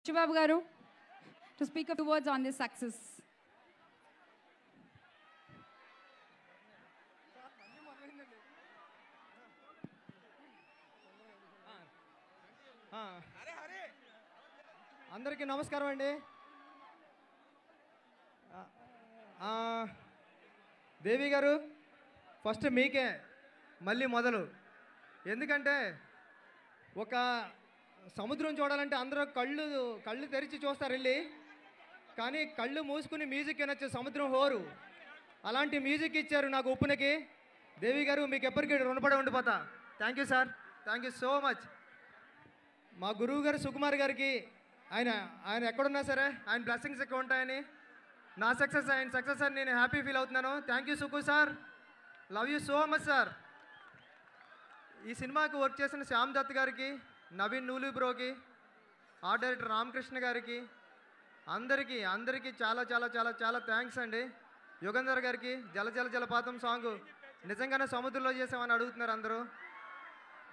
Shivabu garu to speak a few words on this success. అందరికీ నమస్కారం అండి. దేవి గారు, ఫస్ట్ మీకే మళ్ళీ మొదలు. ఎందుకంటే ఒక సముద్రం చూడాలంటే అందరూ కళ్ళు తెరిచి చూస్తారు వెళ్ళి, కానీ కళ్ళు మూసుకుని మ్యూజిక్ వినొచ్చు, సముద్రం హోరు. అలాంటి మ్యూజిక్ ఇచ్చారు నాకు ఉప్పునకి. దేవి గారు, మీకు ఎప్పటికీ రుణపడి ఉండిపోతా. Thank you sir, thank you so much. మా గురువు గారు సుకుమార్ గారికి, ఆయన ఎక్కడున్నా సరే ఆయన బ్లెస్సింగ్స్ ఎక్కువ ఉంటాయని, నా సక్సెస్ ఆయన సక్సెస్ అని నేను హ్యాపీ ఫీల్ అవుతున్నాను. Thank you Suku sir, love you so much sir. ఈ సినిమాకి వర్క్ చేసిన శ్యామ్ దత్ గారికి, నవీన్ నూలు బ్రోకి, ఆర్ట్ డైరెక్టర్ రామకృష్ణ గారికి, అందరికీ చాలా చాలా చాలా చాలా థ్యాంక్స్ అండి. యుగంధర్ గారికి జల జల జలపాతం సాంగ్ నిజంగానే సముద్రంలో చేసామని అడుగుతున్నారు అందరూ.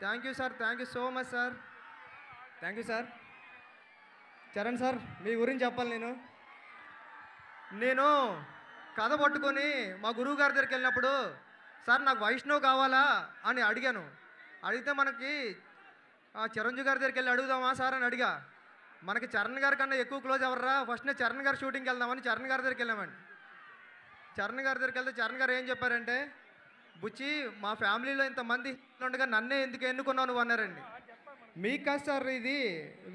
Thank you sir, thank you so much sir, thank you sir. Charan sir, మీ గురించి చెప్పాలి. నేను కథ పట్టుకొని మా గురువు గారి దగ్గరికి వెళ్ళినప్పుడు, సార్ నాకు వైష్ణవ్ కావాలా అని అడిగాను. అడిగితే మనకి చిరంజీవి గారి దగ్గరికి వెళ్ళి అడుగుదామా సార్ అని అడిగా. మనకి చరణ్ గారి కన్నా ఎక్కువ క్లోజ్ ఎవర్రా, ఫస్ట్ నేను చరణ్ గారి షూటింగ్కి వెళ్దామని చరణ్ గారి దగ్గరికి వెళ్ళామండి. చరణ్ గారి దగ్గరికి వెళ్తే చరణ్ గారు ఏం చెప్పారంటే, బుచ్చి మా ఫ్యామిలీలో ఇంతమంది ఉండగా నన్నే ఎందుకు ఎన్నుకున్నావు నువ్వు అన్నారండి. మీకు కాదు సార్, ఇది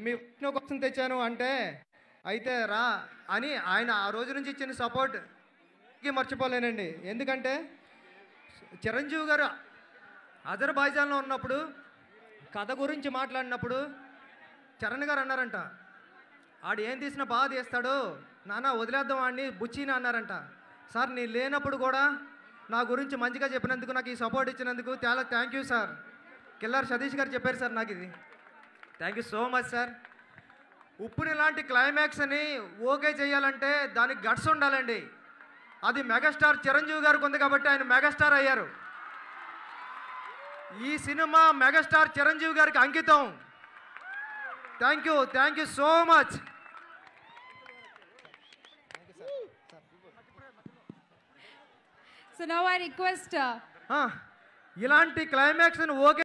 మీ విష్ణు కోసం తెచ్చాను అంటే, అయితే రా అని ఆయన ఆ రోజు నుంచి ఇచ్చిన సపోర్ట్కి మర్చిపోలేనండి. ఎందుకంటే చిరంజీవి గారు అజర్బైజాన్లో ఉన్నప్పుడు కథ గురించి మాట్లాడినప్పుడు చరణ్ గారు అన్నారంట, ఆడు ఏం తీసినా బాగా తీస్తాడు నాన్న, వదిలేద్దాం వాడిని బుచ్చిని అన్నారంట. సార్, నీ లేనప్పుడు కూడా నా గురించి మంచిగా చెప్పినందుకు, నాకు ఈ సపోర్ట్ ఇచ్చినందుకు చాలా థ్యాంక్ యూ సార్. కిల్లార్ సతీష్ గారు చెప్పారు సార్ నాకు ఇది. Thank you so much sir. ఉప్పుని లాంటి క్లైమాక్స్ అని ఓకే చేయాలంటే దానికి గట్స్ ఉండాలండి. అది మెగాస్టార్ చిరంజీవి గారికి ఉంది కాబట్టి ఆయన మెగాస్టార్ అయ్యారు. ఈ సినిమా మెగాస్టార్ చిరంజీవి గారికి అంకితం. Thank you so much. So now I request ఇలాంటి క్లైమాక్స్ ఓకే